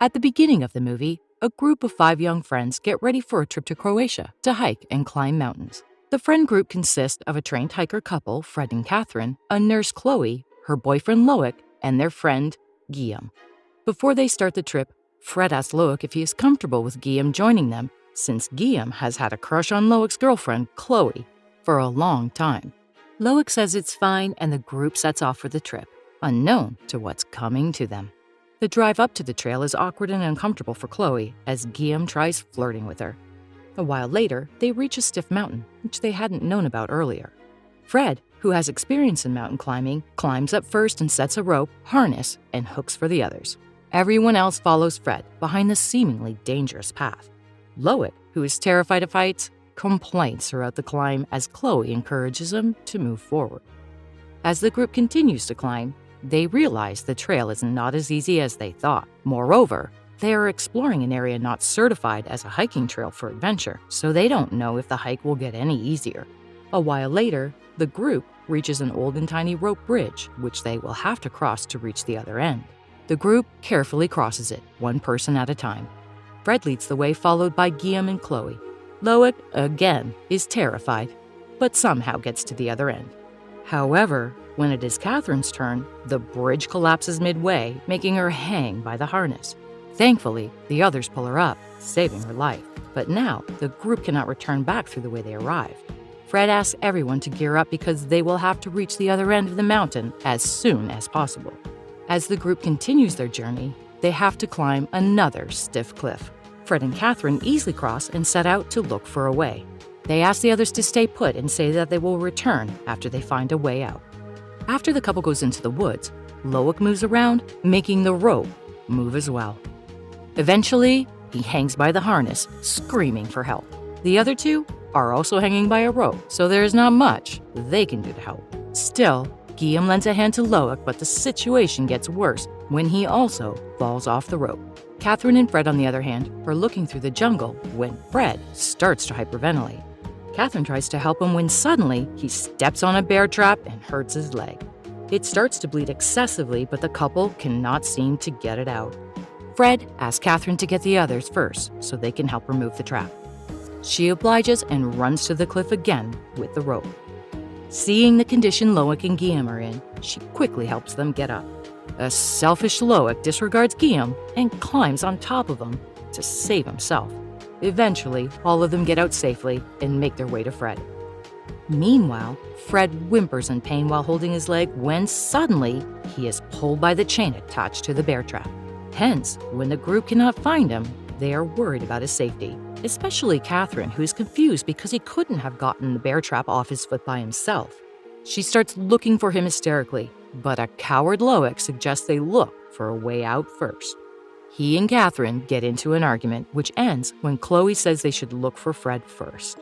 At the beginning of the movie, a group of 5 young friends get ready for a trip to Croatia to hike and climb mountains. The friend group consists of a trained hiker couple, Fred and Catherine, a nurse, Chloe, her boyfriend, Loic, and their friend, Guillaume. Before they start the trip, Fred asks Loic if he is comfortable with Guillaume joining them, since Guillaume has had a crush on Loic's girlfriend, Chloe, for a long time. Loic says it's fine, and the group sets off for the trip, unknown to what's coming to them. The drive up to the trail is awkward and uncomfortable for Chloe as Guillaume tries flirting with her. A while later, they reach a stiff mountain, which they hadn't known about earlier. Fred, who has experience in mountain climbing, climbs up first and sets a rope, harness, and hooks for the others. Everyone else follows Fred behind the seemingly dangerous path. Loic, who is terrified of heights, complains throughout the climb as Chloe encourages him to move forward. As the group continues to climb, they realize the trail is not as easy as they thought. Moreover, they are exploring an area not certified as a hiking trail for adventure, so they don't know if the hike will get any easier. A while later, the group reaches an old and tiny rope bridge, which they will have to cross to reach the other end. The group carefully crosses it, one person at a time. Fred leads the way, followed by Guillaume and Chloe. Loic, again, is terrified, but somehow gets to the other end. However, when it is Catherine's turn, the bridge collapses midway, making her hang by the harness. Thankfully, the others pull her up, saving her life. But now, the group cannot return back through the way they arrived. Fred asks everyone to gear up because they will have to reach the other end of the mountain as soon as possible. As the group continues their journey, they have to climb another stiff cliff. Fred and Catherine easily cross and set out to look for a way. They ask the others to stay put and say that they will return after they find a way out. After the couple goes into the woods, Loic moves around, making the rope move as well. Eventually, he hangs by the harness, screaming for help. The other two are also hanging by a rope, so there is not much they can do to help. Still, Guillaume lends a hand to Loic, but the situation gets worse when he also falls off the rope. Catherine and Fred, on the other hand, are looking through the jungle when Fred starts to hyperventilate. Catherine tries to help him when suddenly he steps on a bear trap and hurts his leg. It starts to bleed excessively, but the couple cannot seem to get it out. Fred asks Catherine to get the others first so they can help remove the trap. She obliges and runs to the cliff again with the rope. Seeing the condition Loic and Guillaume are in, she quickly helps them get up. A selfish Loic disregards Guillaume and climbs on top of him to save himself. Eventually, all of them get out safely and make their way to Fred. Meanwhile, Fred whimpers in pain while holding his leg when suddenly he is pulled by the chain attached to the bear trap. Hence, when the group cannot find him, they are worried about his safety, especially Catherine, who is confused because he couldn't have gotten the bear trap off his foot by himself. She starts looking for him hysterically, but a coward Loic suggests they look for a way out first. He and Catherine get into an argument, which ends when Chloe says they should look for Fred first.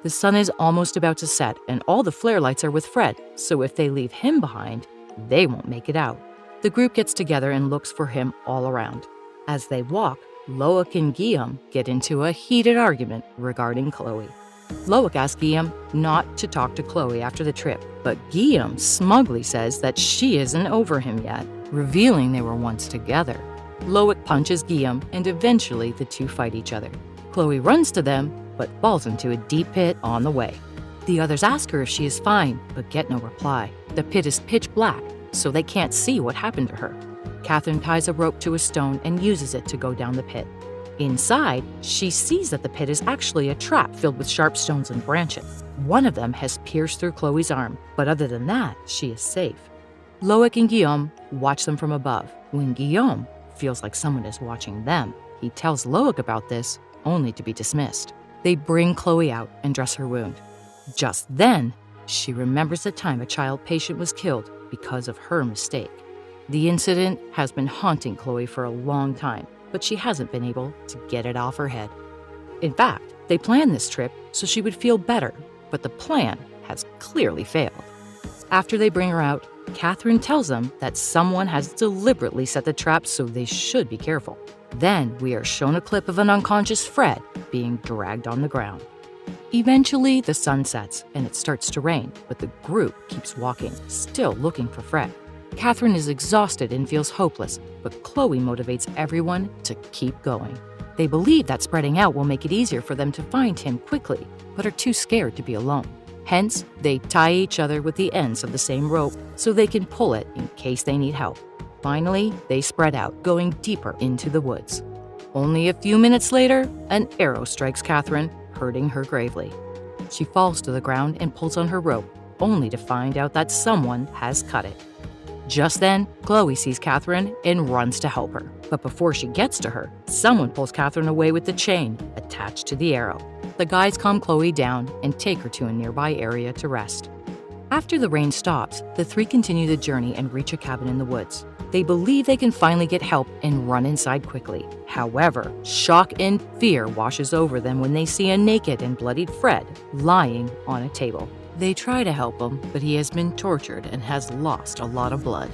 The sun is almost about to set, and all the flare lights are with Fred, so if they leave him behind, they won't make it out. The group gets together and looks for him all around. As they walk, Loic and Guillaume get into a heated argument regarding Chloe. Loic asks Guillaume not to talk to Chloe after the trip, but Guillaume smugly says that she isn't over him yet, revealing they were once together. Loic punches Guillaume, and eventually the two fight each other. Chloe runs to them, but falls into a deep pit on the way. The others ask her if she is fine, but get no reply. The pit is pitch black, so they can't see what happened to her. Catherine ties a rope to a stone and uses it to go down the pit. Inside, she sees that the pit is actually a trap filled with sharp stones and branches. One of them has pierced through Chloe's arm, but other than that, she is safe. Loic and Guillaume watch them from above. When Guillaume feels like someone is watching them, he tells Loic about this, only to be dismissed. They bring Chloe out and dress her wound. Just then, she remembers the time a child patient was killed because of her mistake. The incident has been haunting Chloe for a long time, but she hasn't been able to get it off her head. In fact, they planned this trip so she would feel better, but the plan has clearly failed. After they bring her out, Catherine tells them that someone has deliberately set the trap, so they should be careful. Then we are shown a clip of an unconscious Fred being dragged on the ground. Eventually, the sun sets and it starts to rain, but the group keeps walking, still looking for Fred. Catherine is exhausted and feels hopeless, but Chloe motivates everyone to keep going. They believe that spreading out will make it easier for them to find him quickly, but are too scared to be alone. Hence, they tie each other with the ends of the same rope so they can pull it in case they need help. Finally, they spread out, going deeper into the woods. Only a few minutes later, an arrow strikes Catherine, hurting her gravely. She falls to the ground and pulls on her rope, only to find out that someone has cut it. Just then, Chloe sees Catherine and runs to help her. But before she gets to her, someone pulls Catherine away with the chain attached to the arrow. The guys calm Chloe down and take her to a nearby area to rest. After the rain stops, the three continue the journey and reach a cabin in the woods. They believe they can finally get help and run inside quickly. However, shock and fear washes over them when they see a naked and bloodied Fred lying on a table. They try to help him, but he has been tortured and has lost a lot of blood.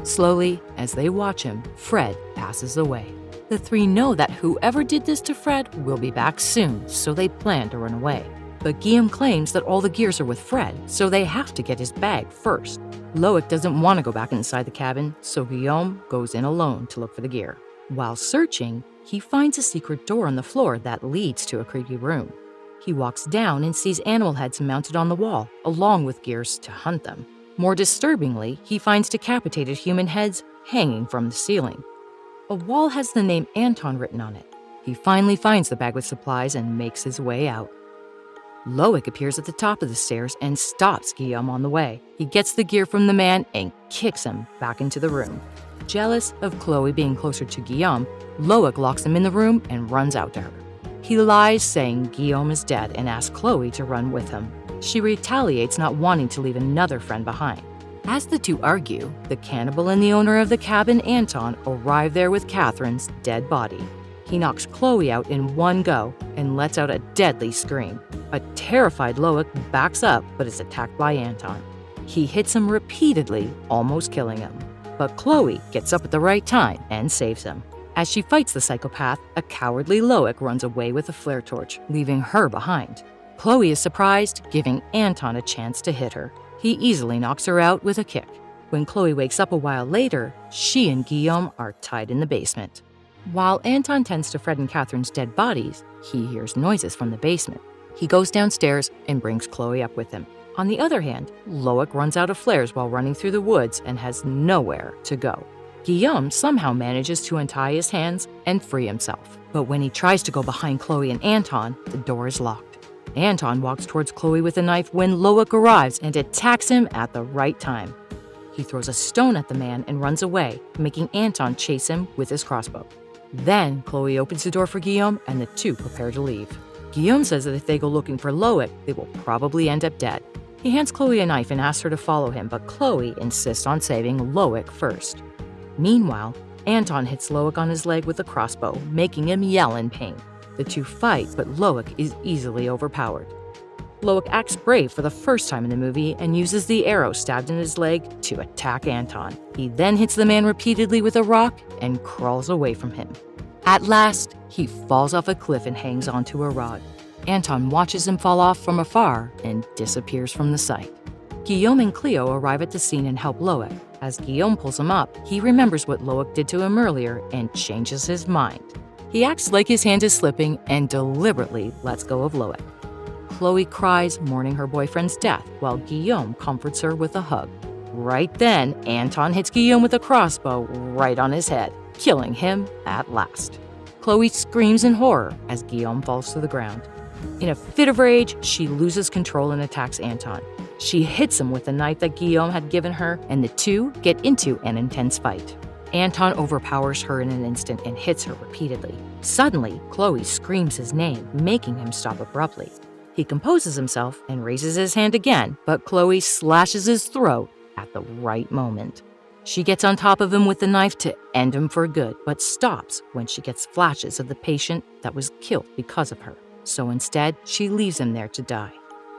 Slowly, as they watch him, Fred passes away. The three know that whoever did this to Fred will be back soon, so they plan to run away. But Guillaume claims that all the gears are with Fred, so they have to get his bag first. Loic doesn't want to go back inside the cabin, so Guillaume goes in alone to look for the gear. While searching, he finds a secret door on the floor that leads to a creepy room. He walks down and sees animal heads mounted on the wall, along with gears to hunt them. More disturbingly, he finds decapitated human heads hanging from the ceiling. A wall has the name Anton written on it. He finally finds the bag with supplies and makes his way out. Loic appears at the top of the stairs and stops Guillaume on the way. He gets the gear from the man and kicks him back into the room. Jealous of Chloe being closer to Guillaume, Loic locks him in the room and runs out to her. He lies saying Guillaume is dead and asks Chloe to run with him. She retaliates, not wanting to leave another friend behind. As the two argue, the cannibal and the owner of the cabin, Anton, arrive there with Catherine's dead body. He knocks Chloe out in one go and lets out a deadly scream. A terrified Loic backs up but is attacked by Anton. He hits him repeatedly, almost killing him. But Chloe gets up at the right time and saves him. As she fights the psychopath, a cowardly Loic runs away with a flare torch, leaving her behind. Chloe is surprised, giving Anton a chance to hit her. He easily knocks her out with a kick. When Chloe wakes up a while later, she and Guillaume are tied in the basement. While Anton tends to Fred and Catherine's dead bodies, he hears noises from the basement. He goes downstairs and brings Chloe up with him. On the other hand, Loic runs out of flares while running through the woods and has nowhere to go. Guillaume somehow manages to untie his hands and free himself. But when he tries to go behind Chloe and Anton, the door is locked. Anton walks towards Chloe with a knife when Loic arrives and attacks him at the right time. He throws a stone at the man and runs away, making Anton chase him with his crossbow. Then, Chloe opens the door for Guillaume and the two prepare to leave. Guillaume says that if they go looking for Loic, they will probably end up dead. He hands Chloe a knife and asks her to follow him, but Chloe insists on saving Loic first. Meanwhile, Anton hits Loic on his leg with a crossbow, making him yell in pain. The two fight, but Loic is easily overpowered. Loic acts brave for the first time in the movie and uses the arrow stabbed in his leg to attack Anton. He then hits the man repeatedly with a rock and crawls away from him. At last, he falls off a cliff and hangs onto a rod. Anton watches him fall off from afar and disappears from the sight. Guillaume and Cleo arrive at the scene and help Loic. As Guillaume pulls him up, he remembers what Loic did to him earlier and changes his mind. He acts like his hand is slipping and deliberately lets go of Loic. Chloe cries, mourning her boyfriend's death, while Guillaume comforts her with a hug. Right then, Anton hits Guillaume with a crossbow right on his head, killing him at last. Chloe screams in horror as Guillaume falls to the ground. In a fit of rage, she loses control and attacks Anton. She hits him with the knife that Guillaume had given her, and the two get into an intense fight. Anton overpowers her in an instant and hits her repeatedly. Suddenly, Chloe screams his name, making him stop abruptly. He composes himself and raises his hand again, but Chloe slashes his throat at the right moment. She gets on top of him with the knife to end him for good, but stops when she gets flashes of the patient that was killed because of her. So instead, she leaves him there to die.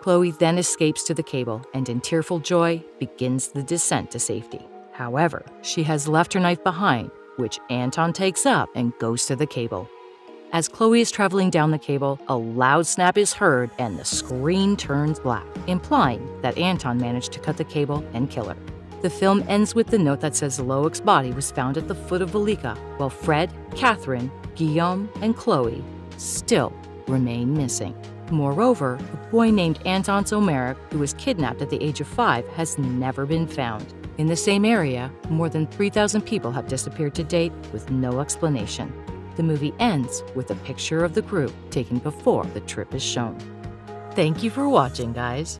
Chloe then escapes to the cable and in tearful joy begins the descent to safety. However, she has left her knife behind, which Anton takes up and goes to the cable. As Chloe is traveling down the cable, a loud snap is heard and the screen turns black, implying that Anton managed to cut the cable and kill her. The film ends with the note that says Loic's body was found at the foot of Velika, while Fred, Catherine, Guillaume, and Chloe still remain missing. Moreover, a boy named Anton Someric, who was kidnapped at the age of 5, has never been found. In the same area, more than 3,000 people have disappeared to date with no explanation. The movie ends with a picture of the group taken before the trip is shown. Thank you for watching, guys.